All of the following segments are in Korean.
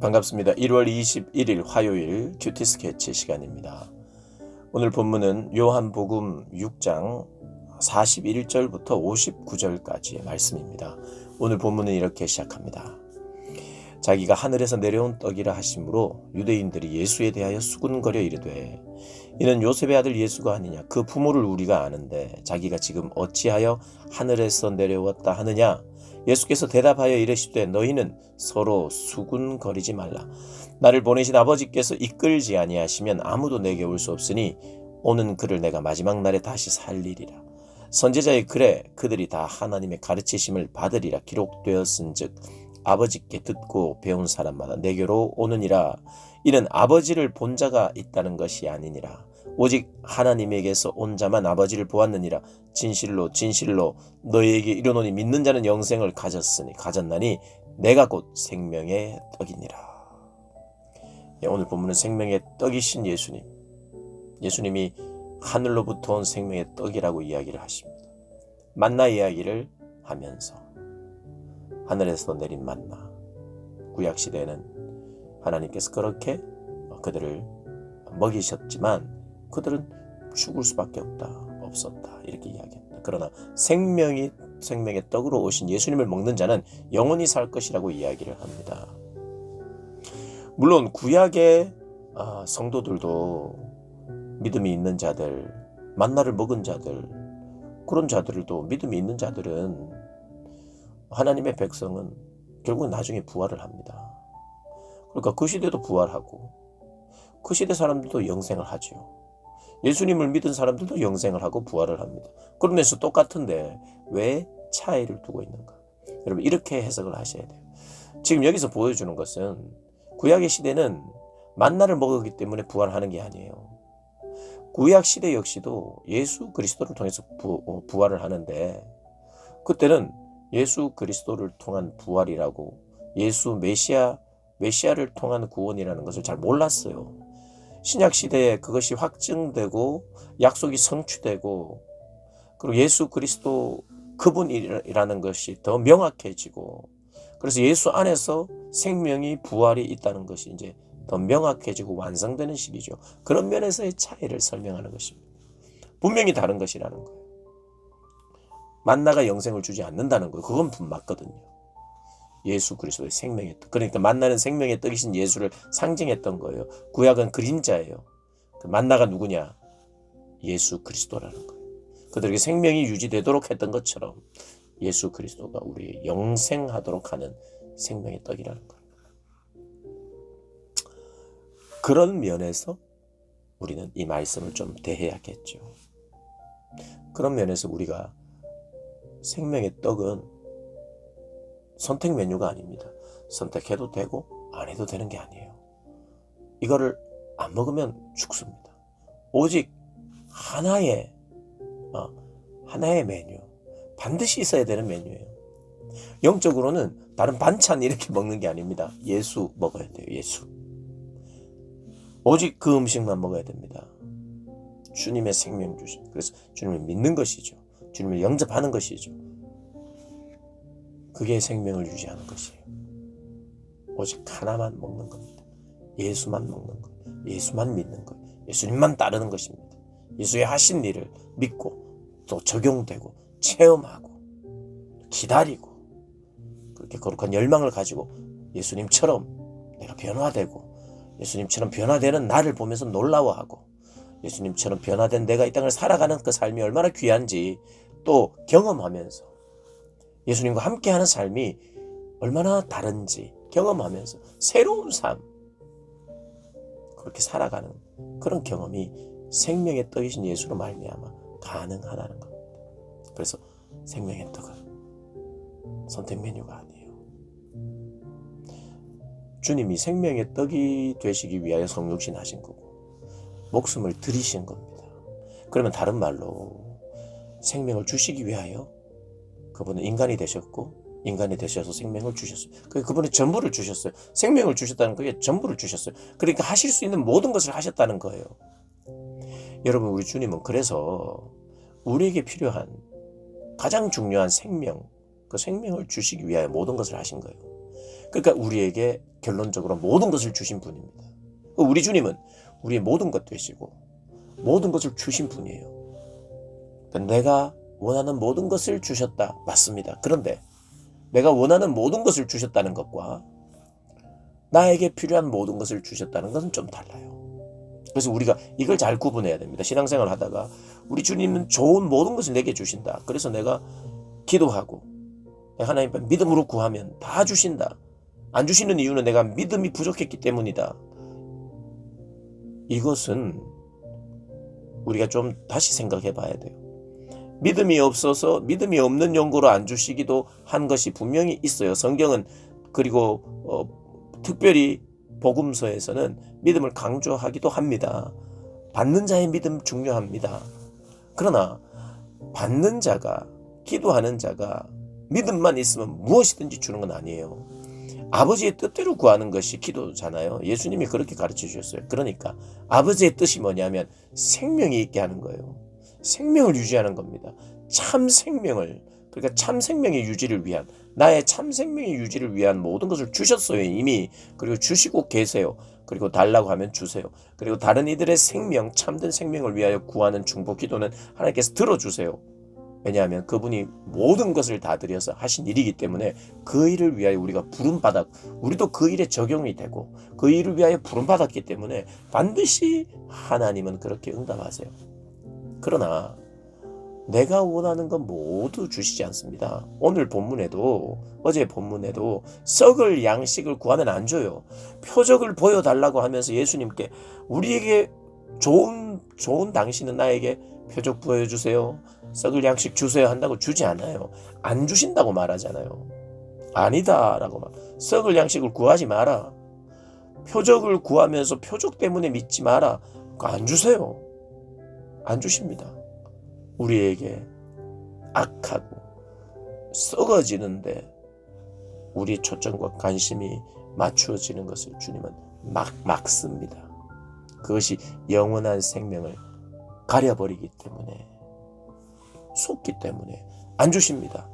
반갑습니다. 1월 21일 화요일 큐티 스케치 시간입니다. 오늘 본문은 요한복음 6장 41절부터 59절까지의 말씀입니다. 오늘 본문은 이렇게 시작합니다. 자기가 하늘에서 내려온 떡이라 하심으로 유대인들이 예수에 대하여 수군거려 이르되 이는 요셉의 아들 예수가 아니냐, 그 부모를 우리가 아는데 자기가 지금 어찌하여 하늘에서 내려왔다 하느냐. 예수께서 대답하여 이르시되 너희는 서로 수군거리지 말라. 나를 보내신 아버지께서 이끌지 아니하시면 아무도 내게 올 수 없으니 오는 그를 내가 마지막 날에 다시 살리리라. 선지자의 글에 그들이 다 하나님의 가르치심을 받으리라 기록되었은즉 아버지께 듣고 배운 사람마다 내게로 오느니라. 이는 아버지를 본 자가 있다는 것이 아니니라. 오직 하나님에게서 온 자만 아버지를 보았느니라. 진실로 진실로 너희에게 이르노니 믿는 자는 영생을 가졌나니 내가 곧 생명의 떡이니라. 오늘 본문은 생명의 떡이신 예수님이 하늘로부터 온 생명의 떡이라고 이야기를 하십니다. 만나 이야기를 하면서 하늘에서 내린 만나, 구약시대에는 하나님께서 그렇게 그들을 먹이셨지만 그들은 죽을 수밖에 없었다 이렇게 이야기합니다. 그러나 생명의 떡으로 오신 예수님을 먹는 자는 영원히 살 것이라고 이야기를 합니다. 물론 구약의 성도들도 믿음이 있는 자들, 만나를 먹은 자들, 그런 자들도 믿음이 있는 자들은 하나님의 백성은 결국은 나중에 부활을 합니다. 그러니까 그 시대도 부활하고 그 시대 사람들도 영생을 하죠. 예수님을 믿은 사람들도 영생을 하고 부활을 합니다. 그러면서 똑같은데 왜 차이를 두고 있는가? 여러분 이렇게 해석을 하셔야 돼요. 지금 여기서 보여주는 것은 구약의 시대는 만나를 먹었기 때문에 부활하는 게 아니에요. 구약 시대 역시도 예수 그리스도를 통해서 부활을 하는데 그때는 예수 그리스도를 통한 부활이라고 예수 메시아를 통한 구원이라는 것을 잘 몰랐어요. 신약 시대에 그것이 확증되고 약속이 성취되고 그리고 예수 그리스도 그분이라는 것이 더 명확해지고 그래서 예수 안에서 생명이 부활이 있다는 것이 이제 더 명확해지고 완성되는 시기죠. 그런 면에서의 차이를 설명하는 것입니다. 분명히 다른 것이라는 거예요. 만나가 영생을 주지 않는다는 거예요. 그건 맞거든요. 예수 그리스도의 생명의 떡. 그러니까 만나는 생명의 떡이신 예수를 상징했던 거예요. 구약은 그림자예요. 그 만나가 누구냐? 예수 그리스도라는 거예요. 그들에게 생명이 유지되도록 했던 것처럼 예수 그리스도가 우리 영생하도록 하는 생명의 떡이라는 거예요. 그런 면에서 우리는 이 말씀을 좀 대해야겠죠. 그런 면에서 우리가 생명의 떡은 선택 메뉴가 아닙니다. 선택해도 되고 안 해도 되는 게 아니에요. 이거를 안 먹으면 죽습니다. 오직 하나의 메뉴, 반드시 있어야 되는 메뉴예요. 영적으로는 다른 반찬 이렇게 먹는 게 아닙니다. 예수 먹어야 돼요. 예수. 오직 그 음식만 먹어야 됩니다. 주님의 생명 주신. 그래서 주님을 믿는 것이죠. 주님을 영접하는 것이죠. 그게 생명을 유지하는 것이에요. 오직 하나만 먹는 겁니다. 예수만 먹는 것, 예수만 믿는 것, 예수님만 따르는 것입니다. 예수의 하신 일을 믿고 또 적용되고 체험하고 기다리고 그렇게 거룩한 열망을 가지고 예수님처럼 내가 변화되고 예수님처럼 변화되는 나를 보면서 놀라워하고 예수님처럼 변화된 내가 이 땅을 살아가는 그 삶이 얼마나 귀한지 또 경험하면서 예수님과 함께하는 삶이 얼마나 다른지 경험하면서 새로운 삶 그렇게 살아가는 그런 경험이 생명의 떡이신 예수로 말미암아 가능하다는 겁니다. 그래서 생명의 떡은 선택 메뉴가 아니에요. 주님이 생명의 떡이 되시기 위하여 성육신 하신 거고 목숨을 들이신 겁니다. 그러면 다른 말로 생명을 주시기 위하여 그분은 인간이 되셨고 인간이 되셔서 생명을 주셨어요. 그분은 전부를 주셨어요. 생명을 주셨다는 그게 전부를 주셨어요. 그러니까 하실 수 있는 모든 것을 하셨다는 거예요. 여러분 우리 주님은 그래서 우리에게 필요한 가장 중요한 생명, 그 생명을 주시기 위하여 모든 것을 하신 거예요. 그러니까 우리에게 결론적으로 모든 것을 주신 분입니다. 우리 주님은 우리의 모든 것 되시고 모든 것을 주신 분이에요. 내가 원하는 모든 것을 주셨다. 맞습니다. 그런데 내가 원하는 모든 것을 주셨다는 것과 나에게 필요한 모든 것을 주셨다는 것은 좀 달라요. 그래서 우리가 이걸 잘 구분해야 됩니다. 신앙생활 하다가 우리 주님은 좋은 모든 것을 내게 주신다. 그래서 내가 기도하고 하나님 앞에 믿음으로 구하면 다 주신다. 안 주시는 이유는 내가 믿음이 부족했기 때문이다. 이것은 우리가 좀 다시 생각해 봐야 돼요. 믿음이 없어서 믿음이 없는 용고로 안 주시기도 한 것이 분명히 있어요. 성경은 그리고 특별히 복음서에서는 믿음을 강조하기도 합니다. 받는 자의 믿음 중요합니다. 그러나 받는 자가, 기도하는 자가 믿음만 있으면 무엇이든지 주는 건 아니에요. 아버지의 뜻대로 구하는 것이 기도잖아요. 예수님이 그렇게 가르쳐 주셨어요. 그러니까 아버지의 뜻이 뭐냐면 생명이 있게 하는 거예요. 생명을 유지하는 겁니다. 참 생명을, 그러니까 참 생명의 유지를 위한, 나의 참 생명의 유지를 위한 모든 것을 주셨어요. 이미. 그리고 주시고 계세요. 그리고 달라고 하면 주세요. 그리고 다른 이들의 생명, 참된 생명을 위하여 구하는 중보 기도는 하나님께서 들어주세요. 왜냐하면 그분이 모든 것을 다 드려서 하신 일이기 때문에 그 일을 위하여 우리가 우리도 그 일에 적용이 되고 그 일을 위하여 부름받았기 때문에 반드시 하나님은 그렇게 응답하세요. 그러나 내가 원하는 건 모두 주시지 않습니다. 오늘 본문에도, 어제 본문에도 썩을 양식을 구하면 안 줘요. 표적을 보여달라고 하면서 예수님께 우리에게 좋은 당신은 나에게 표적 보여주세요, 썩을 양식 주세요 한다고 주지 않아요. 안 주신다고 말하잖아요. 아니다라고 말. 썩을 양식을 구하지 마라. 표적을 구하면서 표적 때문에 믿지 마라. 안 주세요. 안 주십니다. 우리에게 악하고 썩어지는데 우리의 초점과 관심이 맞추어지는 것을 주님은 막습니다. 그것이 영원한 생명을 가려버리기 때문에, 속기 때문에 안 주십니다.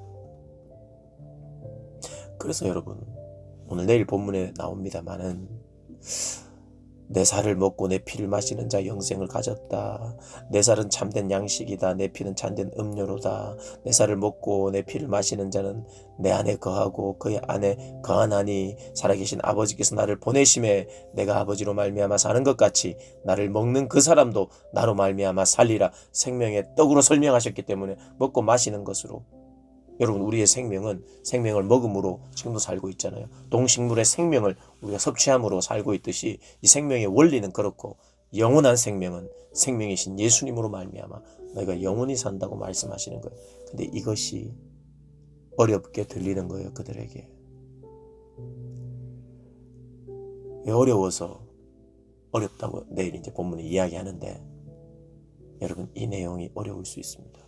그래서 여러분, 오늘 내일 본문에 나옵니다마는 내 살을 먹고 내 피를 마시는 자 영생을 가졌다. 내 살은 참된 양식이다. 내 피는 참된 음료로다. 내 살을 먹고 내 피를 마시는 자는 내 안에 거하고 그의 안에 거하나니 살아계신 아버지께서 나를 보내심에 내가 아버지로 말미암아 사는 것 같이 나를 먹는 그 사람도 나로 말미암아 살리라. 생명의 떡으로 설명하셨기 때문에 먹고 마시는 것으로, 여러분, 우리의 생명을 먹음으로 지금도 살고 있잖아요. 동식물의 생명을 우리가 섭취함으로 살고 있듯이 이 생명의 원리는 그렇고, 영원한 생명은 생명이신 예수님으로 말미암아 너희가 영원히 산다고 말씀하시는 거예요. 근데 이것이 어렵게 들리는 거예요, 그들에게. 왜 어려워서 어렵다고 내일 이제 본문에 이야기하는데, 여러분, 이 내용이 어려울 수 있습니다.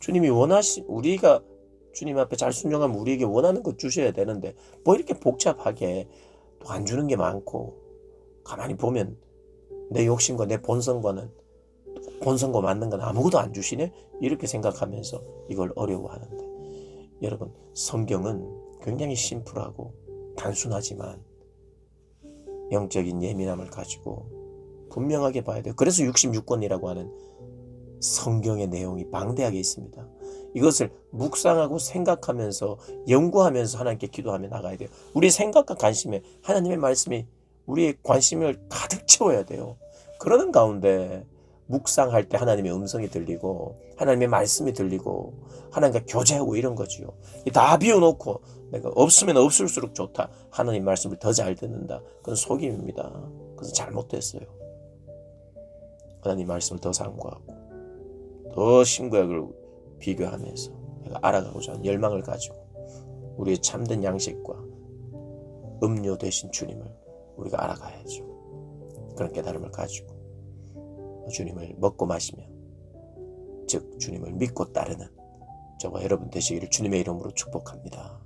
주님이 우리가 주님 앞에 잘 순종하면 우리에게 원하는 것 주셔야 되는데 뭐 이렇게 복잡하게 또 안 주는 게 많고, 가만히 보면 내 욕심과 내 본성과 맞는 건 아무것도 안 주시네? 이렇게 생각하면서 이걸 어려워하는데, 여러분, 성경은 굉장히 심플하고 단순하지만 영적인 예민함을 가지고 분명하게 봐야 돼요. 그래서 66권이라고 하는 성경의 내용이 방대하게 있습니다. 이것을 묵상하고 생각하면서 연구하면서 하나님께 기도하며 나가야 돼요. 우리의 생각과 관심에 하나님의 말씀이 우리의 관심을 가득 채워야 돼요. 그러는 가운데 묵상할 때 하나님의 음성이 들리고 하나님의 말씀이 들리고 하나님과 교제하고 이런 거지요. 다 비워놓고 내가 없으면 없을수록 좋다, 하나님 말씀을 더 잘 듣는다, 그건 속임입니다. 그래서 잘못됐어요. 하나님 말씀을 더 상고하고 더 신구약을 비교하면서 내가 알아가고자 하는 열망을 가지고 우리의 참된 양식과 음료 되신 주님을 우리가 알아가야죠. 그런 깨달음을 가지고 주님을 먹고 마시며, 즉 주님을 믿고 따르는 저와 여러분 되시기를 주님의 이름으로 축복합니다.